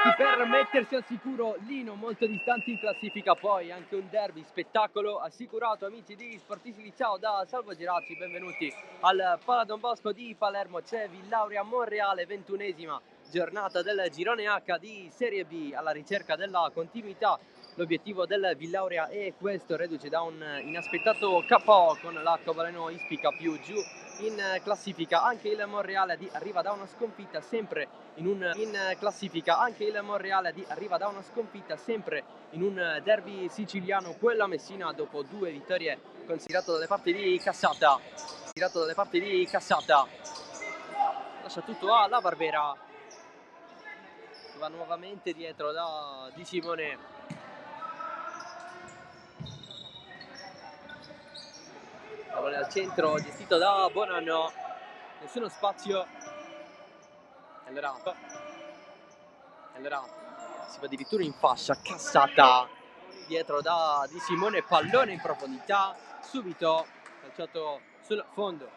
punti per mettersi al sicuro lì, non molto distanti in classifica. Poi anche un derby spettacolo assicurato, amici di Sportivi. Ciao da Salvo Geracci, benvenuti al Pala Don Bosco di Palermo. C'è Villauria Monreale, 21esima giornata del girone H di Serie B, alla ricerca della continuità. L'obiettivo del Villauria è questo, reduce da un inaspettato KO con l'Arcobaleno Ispica più giù in classifica. Anche il Monreale arriva da una sconfitta sempre in classifica. Anche il Monreale arriva da una sconfitta sempre in un derby siciliano, quella Messina, dopo 2 vittorie considerato dalle parti di Cassata. Lascia tutto alla Barbera, va nuovamente dietro da Di Simone. Pallone al centro, gestito da Bonanno, nessuno spazio. Allora si va addirittura in fascia. Cassata dietro da Di Simone, pallone in profondità, subito calciato sul fondo.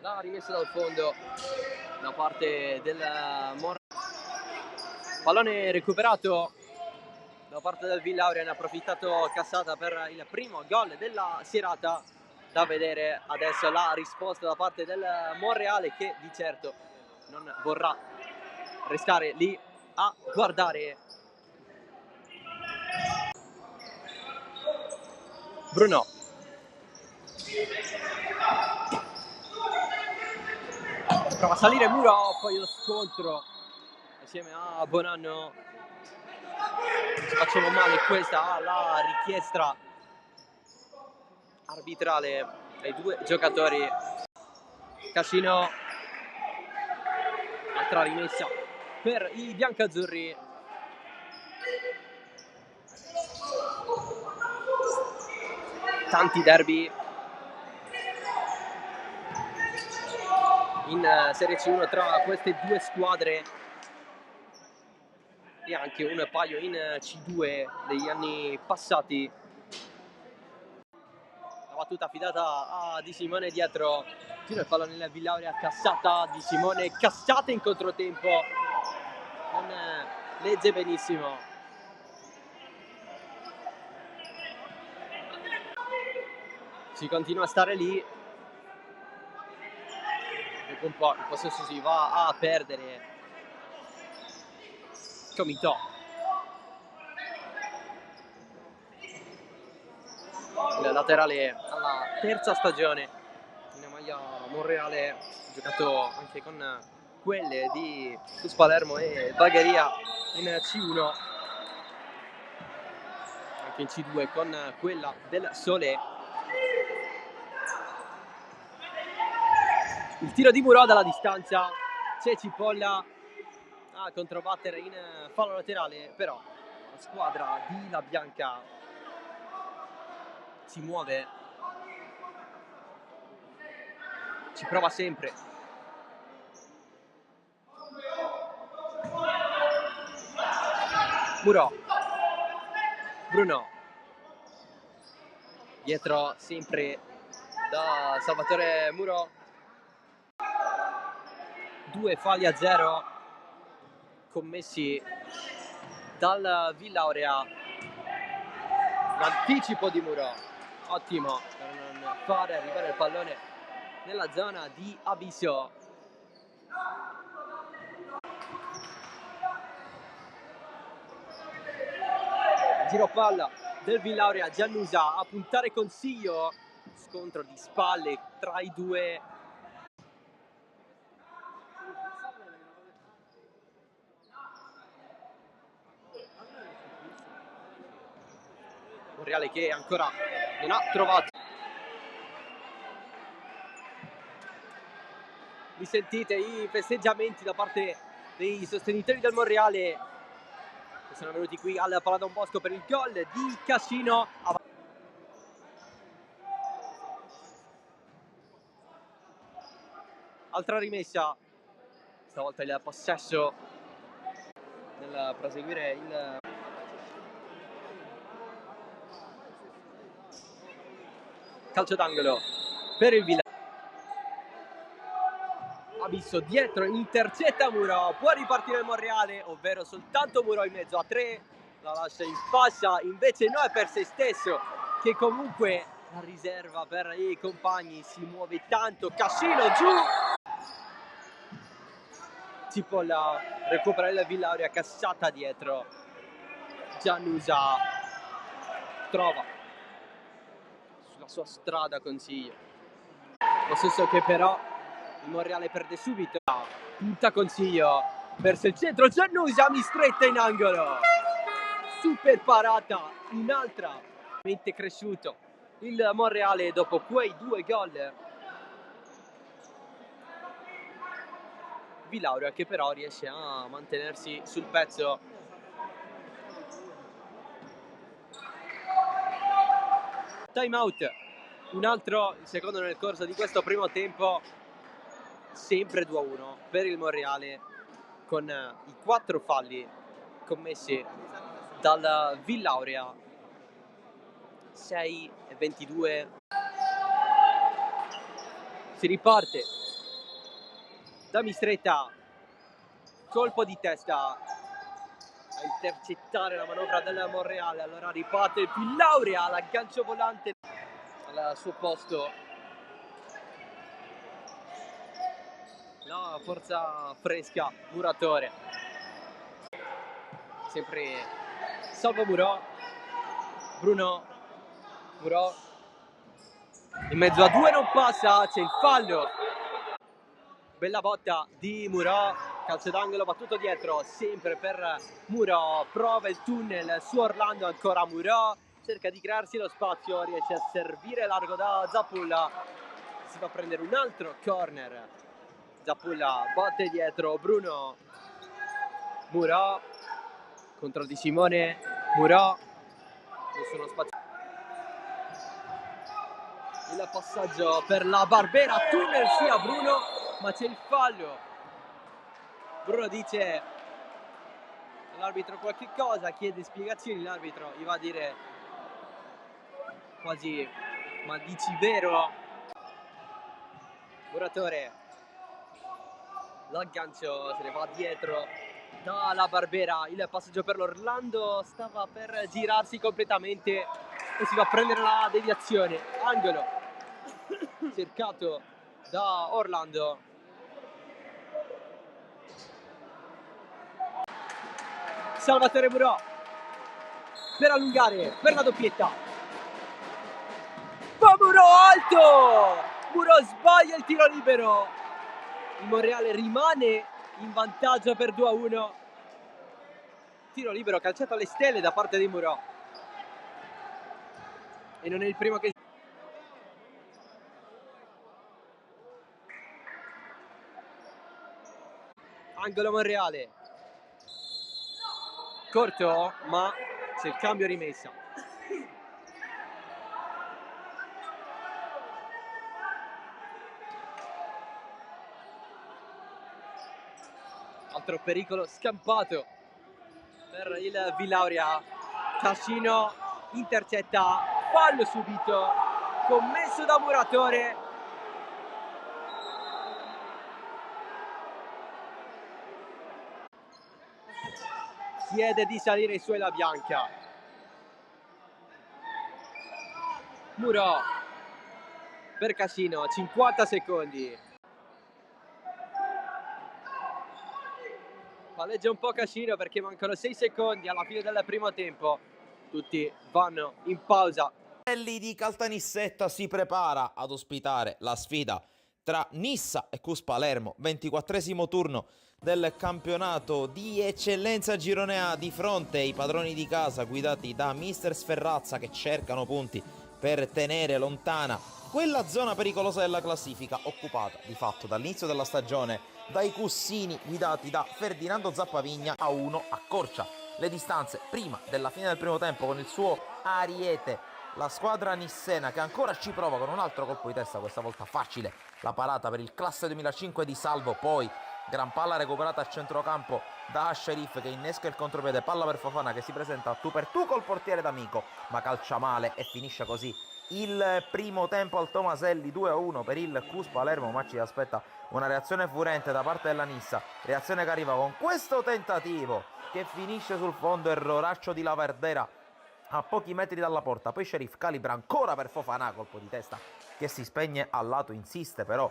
La rimessa dal fondo da parte del pallone recuperato da parte del Villauria, ne ha approfittato Cassata per il primo gol della serata. Da vedere adesso la risposta da parte del Monreale, che di certo non vorrà restare lì a guardare. Bruno prova a salire Muro, poi lo scontro assieme a Bonanno. Ci facciamo male, questa la richiesta arbitrale ai due giocatori. Cascino, altra rimessa per i biancazzurri. Tanti derby in Serie C1 tra queste due squadre e anche un paio in C2 degli anni passati. La battuta affidata a Di Simone dietro, tira il pallone nella Villauria, Cassata, Di Simone, Cassata in controtempo, non legge benissimo. Si continua a stare lì, dopo un po' il possesso si va a perdere. Comitò, il laterale alla terza stagione in maglia Monreale, giocato anche con quelle di Cus Palermo e Bagheria in C1, anche in C2 con quella del Sole. Il tiro di Muro dalla distanza, c'è Cipolla a controbattere in fallo laterale, però la squadra di La Bianca si muove, ci prova sempre. Muro, Bruno, dietro sempre da Salvatore Muro. 2 falli a 0 commessi dal Villauria. L'anticipo di Muro, ottimo per non fare arrivare il pallone nella zona di Abiso. Giro palla del Villauria, Giannusa a puntare consiglio, scontro di spalle tra i due. Monreale che ancora non ha trovato. Vi sentite i festeggiamenti da parte dei sostenitori del Monreale che sono venuti qui al Pala Don Bosco per il gol di Cascino. Altra rimessa, stavolta il possesso nel proseguire il calcio d'angolo per il Villa. abisso dietro, intercetta Muro, può ripartire il Monreale, ovvero soltanto Muro in mezzo a 3, la lascia in fascia, invece no, è per se stesso, che comunque la riserva per i compagni, si muove tanto, Cascino giù, Cipolla recupera il Villauria, cassata dietro, Giannusa trova sulla sua strada Consiglio, lo stesso che però il Monreale perde subito, punta Consiglio verso il centro, Giannusa mistretta in angolo, super parata, un'altra, mente cresciuto il Monreale dopo quei 2 gol. Villauria che però riesce a mantenersi sul pezzo. Time out, un altro, il secondo nel corso di questo primo tempo, sempre 2-1 per il Monreale, con i 4 falli commessi dal Villauria, 6-22. Si riparte da Mistretta, colpo di testa a intercettare la manovra del Monreale, allora riparte il Villauria, l'aggancio volante al suo posto, la forza fresca, Muratore, sempre salvo Murò, Bruno, Murò, in mezzo a 2 non passa, c'è il fallo, bella botta di Murò, calcio d'angolo battuto dietro, sempre per Murò, prova il tunnel su Orlando, ancora Murò, cerca di crearsi lo spazio, riesce a servire largo da Zappulla, si va a prendere un altro corner, Zappulla batte dietro, Bruno, Murò, contro di Simone, Murò, nessuno spazio, il passaggio per la Barbera, tunnel sia Bruno, ma c'è il fallo. Bruno dice all'arbitro qualche cosa, chiede spiegazioni, l'arbitro gli va a dire quasi, ma dici vero? Muratore, l'aggancio se ne va dietro dalla Barbera, il passaggio per l'Orlando, stava per girarsi completamente e si va a prendere la deviazione, angolo cercato da Orlando. Salvatore Murò per allungare, per la doppietta, va Murò alto, Murò sbaglia il tiro libero, il Monreale rimane in vantaggio per 2-1, tiro libero calciato alle stelle da parte di Murò e non è il primo che angolo Monreale, corto ma c'è il cambio rimessa, altro pericolo scampato per il Villauria, Cascino intercetta, fallo subito commesso da Muratore, chiede di salire su la bianca, Murò per Cascino, 50 secondi, palleggia un po' Cascino perché mancano 6 secondi alla fine del primo tempo, tutti vanno in pausa. Di Caltanissetta si prepara ad ospitare la sfida tra Nissa e Cus Palermo, 24esimo turno del campionato di eccellenza Girone A, di fronte ai padroni di casa guidati da Mister Sferrazza che cercano punti per tenere lontana quella zona pericolosa della classifica occupata di fatto dall'inizio della stagione dai Cussini guidati da Ferdinando Zappavigna. A 1 accorcia le distanze prima della fine del primo tempo con il suo ariete la squadra nissena, che ancora ci prova con un altro colpo di testa, questa volta facile, la parata per il classe 2005 di Salvo, poi gran palla recuperata a centrocampo da Sherif che innesca il contropiede, palla per Fofana che si presenta a tu per tu col portiere d'amico, ma calcia male e finisce così il primo tempo al Tomaselli, 2-1 per il Cus Palermo, ma ci aspetta una reazione furente da parte della Nissa, reazione che arriva con questo tentativo che finisce sul fondo, erroraccio di Lavardera a pochi metri dalla porta, poi Sheriff calibra ancora per Fofana, colpo di testa che si spegne al lato, insiste però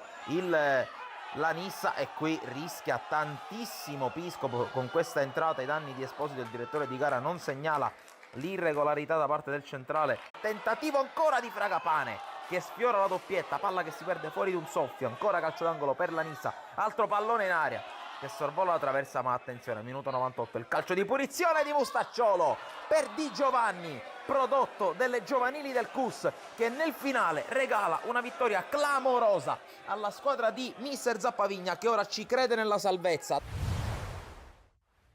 la Nissa e qui rischia tantissimo Piscopo con questa entrata ai danni di Esposito. Il direttore di gara non segnala l'irregolarità da parte del centrale, tentativo ancora di Fragapane che sfiora la doppietta, palla che si perde fuori di un soffio, ancora calcio d'angolo per la Nissa, altro pallone in aria che sorvola la traversa, ma attenzione, minuto 98, il calcio di punizione di Mustacciolo per Di Giovanni, prodotto delle giovanili del Cus, che nel finale regala una vittoria clamorosa alla squadra di mister Zappavigna, che ora ci crede nella salvezza.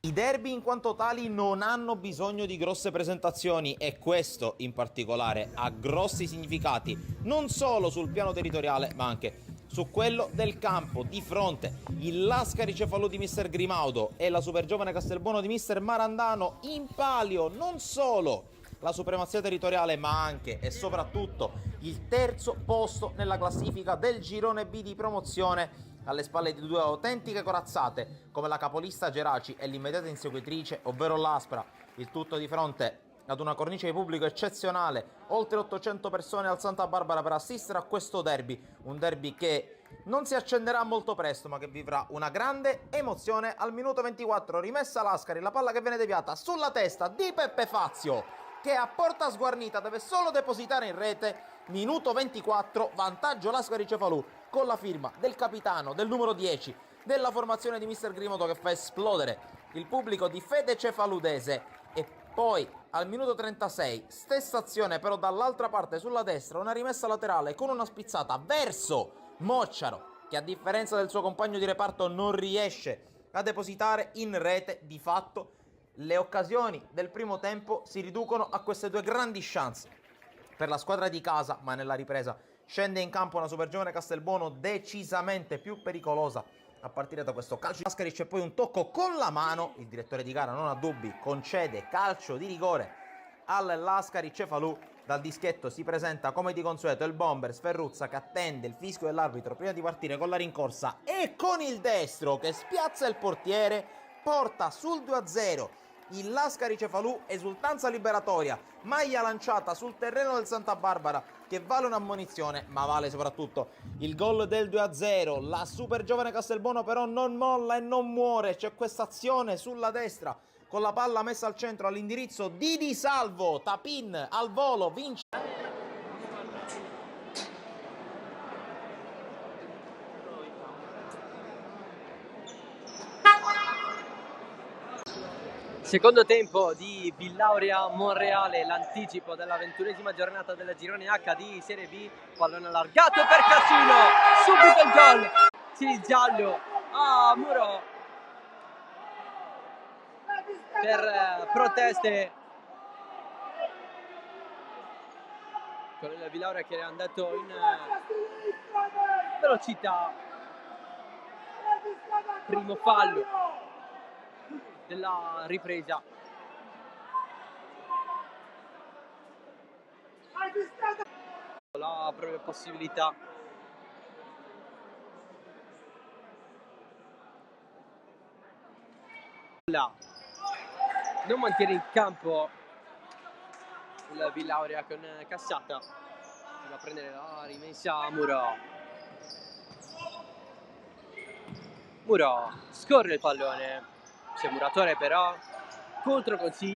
I derby in quanto tali non hanno bisogno di grosse presentazioni e questo in particolare ha grossi significati non solo sul piano territoriale ma anche su quello del campo. Di fronte il Lascari Cefalù di mister Grimaudo e la super giovane Castelbuono di mister Marandano, in palio non solo la supremazia territoriale ma anche e soprattutto il terzo posto nella classifica del girone B di promozione, alle spalle di due autentiche corazzate come la capolista Geraci e l'immediata inseguitrice ovvero l'Aspra, il tutto di fronte ad una cornice di pubblico eccezionale, oltre 800 persone al Santa Barbara per assistere a questo derby, un derby che non si accenderà molto presto ma che vivrà una grande emozione. Al minuto 24 rimessa Lascari, la palla che viene deviata sulla testa di Peppe Fazio che a porta sguarnita deve solo depositare in rete. Minuto 24, vantaggio Lascari Cefalù con la firma del capitano, del numero 10 della formazione di mister Grimoto, che fa esplodere il pubblico di fede cefaludese. E poi al minuto 36 stessa azione però dall'altra parte sulla destra, una rimessa laterale con una spizzata verso Mocciaro che a differenza del suo compagno di reparto non riesce a depositare in rete. Di fatto le occasioni del primo tempo si riducono a queste due grandi chance per la squadra di casa, ma nella ripresa scende in campo una super giovane Castelbuono decisamente più pericolosa a partire da questo calcio di Lascari. C'è poi un tocco con la mano, il direttore di gara non ha dubbi, concede calcio di rigore al Lascari Cefalù. Dal dischetto si presenta come di consueto il bomber Sferruzza che attende il fischio dell'arbitro prima di partire con la rincorsa e con il destro che spiazza il portiere porta sul 2-0 il Lascari Cefalù. Esultanza liberatoria, maglia lanciata sul terreno del Santa Barbara che vale un'ammonizione ma vale soprattutto il gol del 2-0. La super giovane Castelbuono però non molla e non muore, c'è questa azione sulla destra con la palla messa al centro all'indirizzo di Di Salvo, Tapin al volo, vince. Secondo tempo di Villauria Monreale, l'anticipo della 21esima giornata della Girone H di Serie B, pallone allargato per Cassino, subito il gol, sì, il giallo a Muro per proteste con il Villauria che è andato in velocità. Primo fallo della ripresa. La propria possibilità. Non mantiene in campo il Villauria con Cassata, va a prendere la rimessa a Muro scorre il pallone, c'è Muratore però contro consiglio.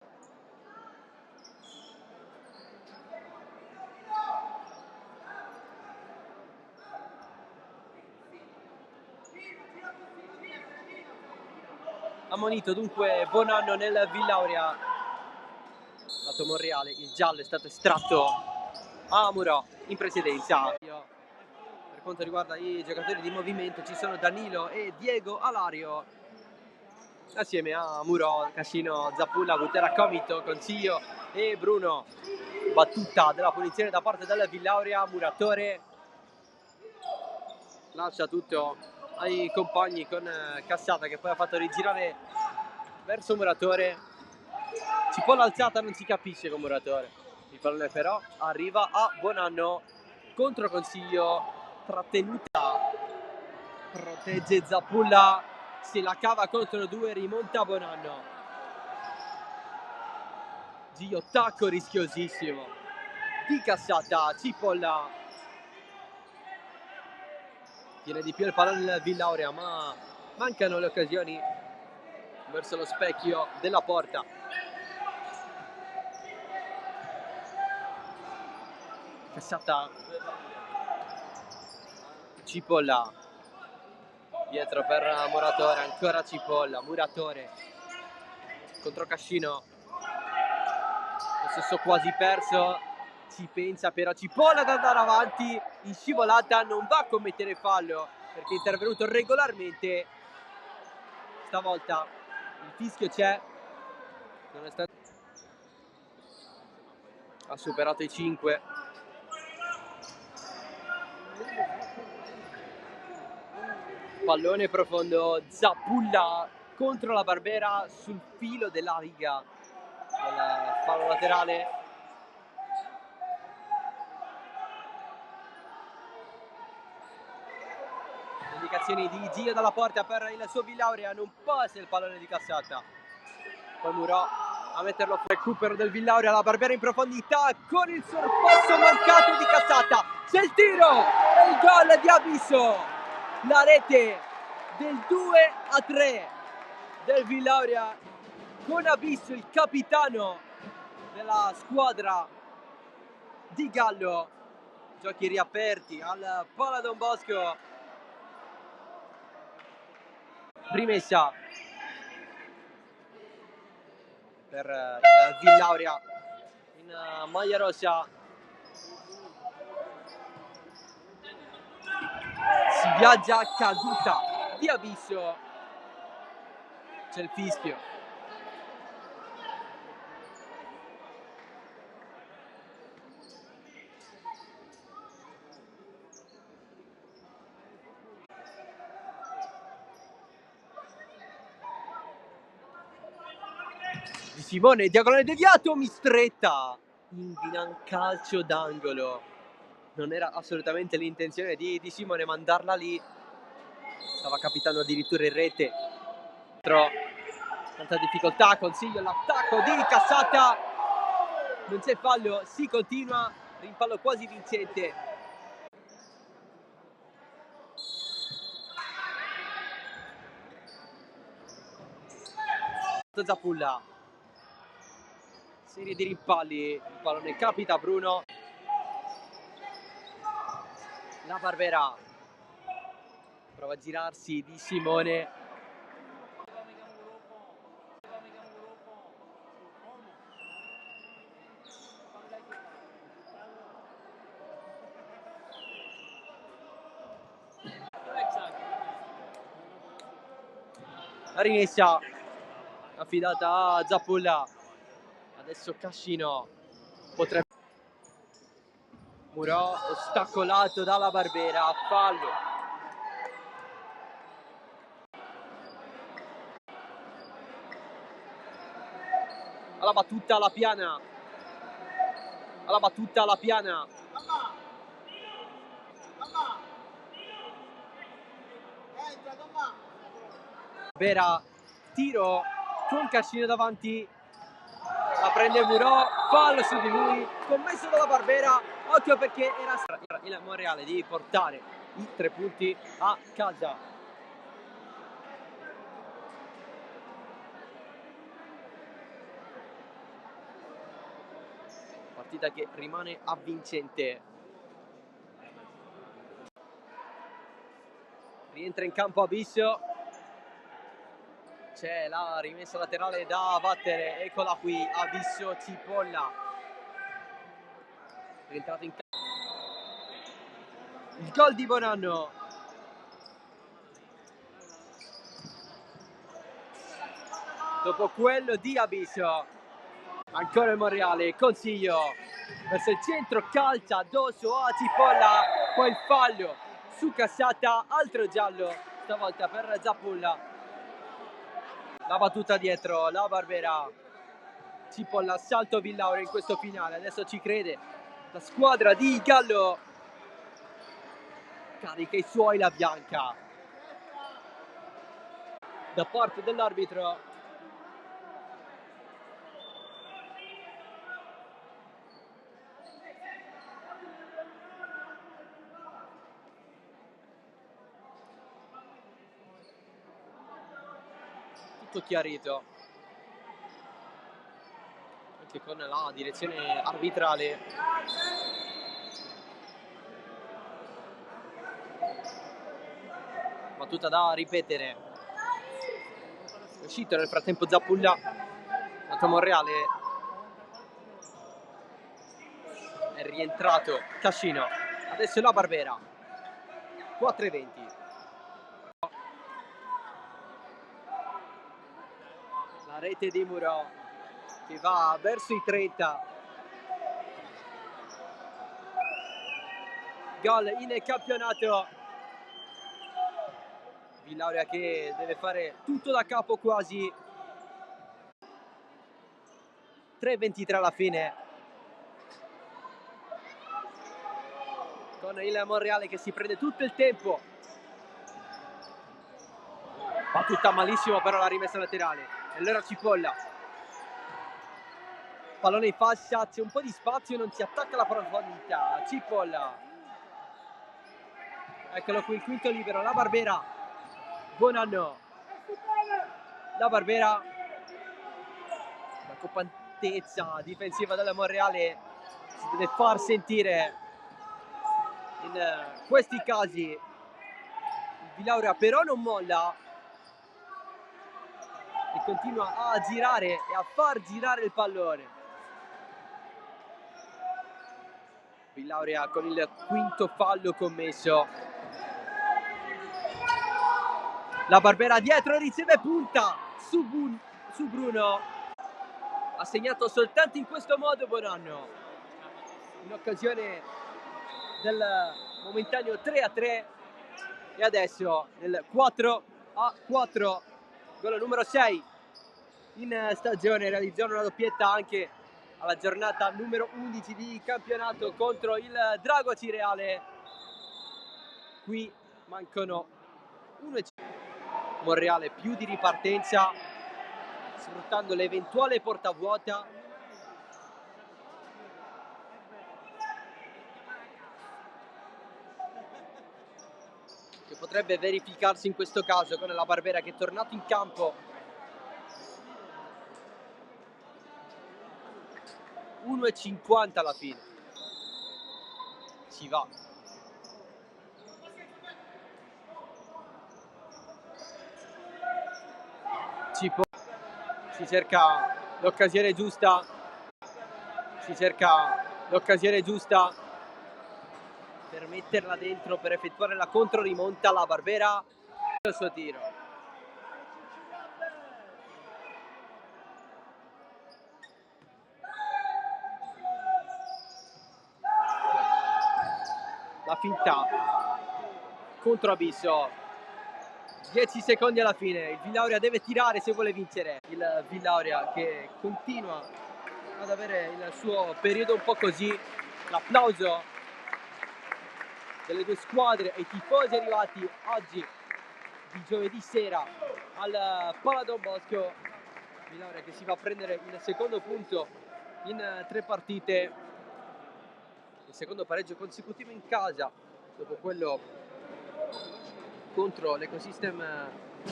Ammonito dunque Bonanno nel Villauria, lato Monreale, il giallo è stato estratto a Muro in precedenza. Per quanto riguarda i giocatori di movimento ci sono Danilo e Diego Alario assieme a Muro, Cascino, Zappulla, Gutera, Comito, Consiglio e Bruno. Battuta della punizione da parte del Villauria, Muratore lascia tutto ai compagni con Cassata che poi ha fatto rigirare verso Muratore. Ci può l'alzata, non si capisce con Muratore. Il pallone però arriva a Bonanno, contro Consiglio, trattenuta, protegge Zappulla, se la cava contro due, rimonta Bonanno. Gio tacco rischiosissimo di Cassata, Cipolla tiene di più il pallone del Villauria, ma mancano le occasioni verso lo specchio della porta. Cassata, Cipolla dietro per Muratore, ancora Cipolla, Muratore contro Cascino, possesso quasi perso, ci pensa però Cipolla ad andare avanti, in scivolata, non va a commettere fallo perché è intervenuto regolarmente, stavolta il fischio c'è, nonostante ha superato i 5. Pallone profondo, Zappulla contro la Barbera sul filo della riga del fallo laterale. Indicazioni di Gio dalla porta per il suo Villauria, non passa il pallone di Cassata. Poi Murò a metterlo fuori, recupero del Villauria, la Barbera in profondità con il sorpasso mancato di Cassata. C'è il tiro e il gol di Abisso. La rete del 2-3 del Villauria con Abisso, il capitano della squadra di Gallo. Giochi riaperti al Pala Don Bosco. Rimessa per il Villauria in maglia rossa. Si viaggia a caduta di Abisso, c'è il fischio. Di Simone, diagonale deviato, mistretta, Ingnan, calcio d'angolo. Non era assolutamente l'intenzione di Simone mandarla lì, stava capitando addirittura in rete. Tanta difficoltà, Consiglio l'attacco di Cassata, non c'è fallo, si continua, rimpallo quasi vincente. Zappulla, serie di rimpalli, il pallone capita a Bruno. La Barbera prova a girarsi di Simone. La rimessa affidata a Zappulla, adesso Cascino potrebbe. Murò ostacolato dalla Barbera, fallo. Alla battuta alla Piana, alla battuta alla Piana. Barbera, tiro con Cascino davanti, la prende Murò, fallo su di lui, commesso dalla Barbera, occhio perché era il Monreale di portare i 3 punti a casa. Partita che rimane avvincente. Rientra in campo Abisso. C'è la rimessa laterale da battere, eccola qui, Abisso, Cipolla. Rientrato in campo. Il gol di Bonanno. Dopo quello di Abisso. Ancora il Monreale, Consiglio verso il centro, calcia addosso a Cipolla, poi il fallo su Cassata, altro giallo, stavolta per Zappulla. La battuta dietro, la Barbera. Cipolla, assalto Villauria in questo finale, adesso ci crede la squadra di Gallo, carica i suoi la bianca da parte dell'arbitro. Tutto chiarito anche con la direzione arbitrale. Battuta da ripetere, è uscito nel frattempo Zappulla, tanto Monreale, è rientrato Cascino, adesso la Barbera, 4:20. La rete di Muro che va verso i 30. Gol in campionato. Villauria che deve fare tutto da capo quasi. 3:23 alla fine. Con il Monreale che si prende tutto il tempo. Battuta malissimo però la rimessa laterale. E allora Cipolla. Pallone in fascia, c'è un po' di spazio, non si attacca alla profondità. Cipolla. Eccolo qui il quinto libero, la Barbera. Buon anno. La Barbera. La compattezza difensiva della Monreale si deve far sentire in questi casi. Il Villauria però non molla e continua a girare e a far girare il pallone. Villauria con il quinto fallo commesso. La Barbera dietro, riceve punta su Bruno. Ha segnato soltanto in questo modo Bonanno, in occasione del momentaneo 3-3 e adesso nel 4-4, gol numero 6 in stagione, realizzò una doppietta anche alla giornata numero 11 di campionato contro il Drago Cireale. Qui mancano 1-5. Monreale più di ripartenza, sfruttando l'eventuale porta vuota. Che potrebbe verificarsi in questo caso con la Barbera che è tornato in campo. 1:50 alla fine. Si va. Si cerca l'occasione giusta. Per metterla dentro, per effettuare la controrimonta. La Barbera il suo tiro. La finta contro Abisso. 10 secondi alla fine, il Villauria deve tirare se vuole vincere. Il Villauria che continua ad avere il suo periodo un po' così. L'applauso delle due squadre e i tifosi arrivati oggi di giovedì sera al Pala Don Bosco. Villauria che si va a prendere il secondo punto in 3 partite, il secondo pareggio consecutivo in casa dopo quello contro l'Ecosystem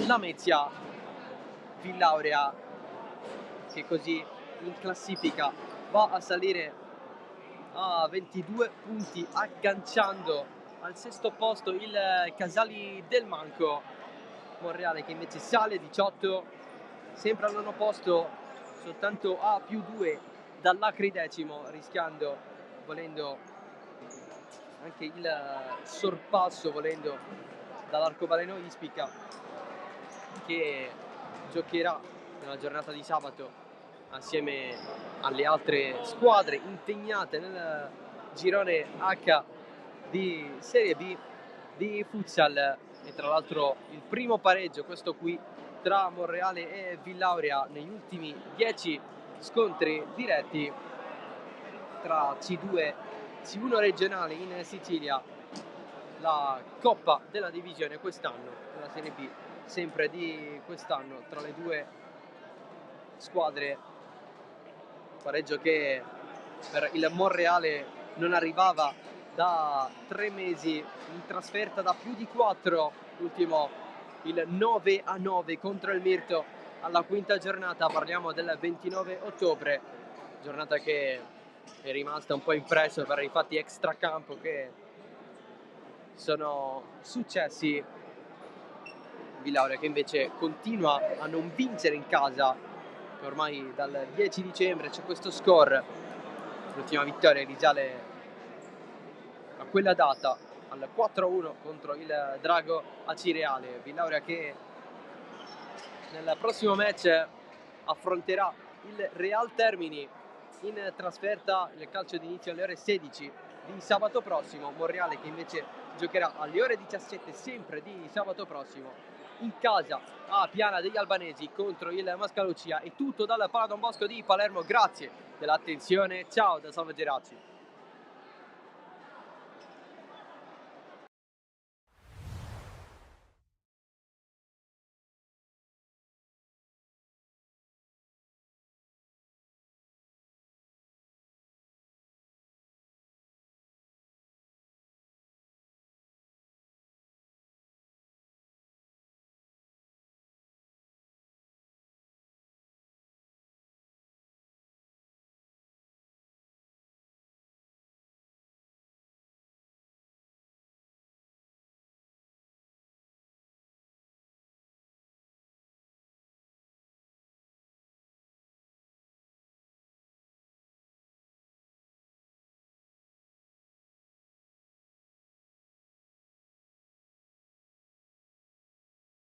Lamezia. Villauria che così in classifica va a salire a 22 punti, agganciando al sesto posto il Casali del Manco. Monreale che invece sale 18, sempre al nono posto, soltanto a +2 dall'Acridecimo, rischiando, volendo, anche il sorpasso, volendo, dall'arcobaleno Ispica, che giocherà nella giornata di sabato assieme alle altre squadre impegnate nel girone H di Serie B di futsal. E tra l'altro il primo pareggio, questo qui, tra Monreale e Villauria negli ultimi 10 scontri diretti tra C2, C1 regionale in Sicilia, la Coppa della Divisione quest'anno, la Serie B sempre di quest'anno tra le due squadre. Pareggio che per il Monreale non arrivava da 3 mesi, in trasferta da più di 4, l'ultimo il 9-9 contro il Mirto alla quinta giornata, parliamo del 29 ottobre, giornata che è rimasta un po' impressa per i fatti extracampo che sono successi. Villauria che invece continua a non vincere in casa, ormai dal 10 dicembre c'è questo score, l'ultima vittoria risale a quella data, al 4-1 contro il Drago Acireale. Villauria che nel prossimo match affronterà il Real Termini in trasferta, il calcio d'inizio alle ore 16 di sabato prossimo. Monreale che invece giocherà alle ore 17 sempre di sabato prossimo in casa a Piana degli Albanesi contro il Mascalucia. È tutto dal Pala Don Bosco di Palermo, grazie dell'attenzione, ciao da Salvo Gerazzi.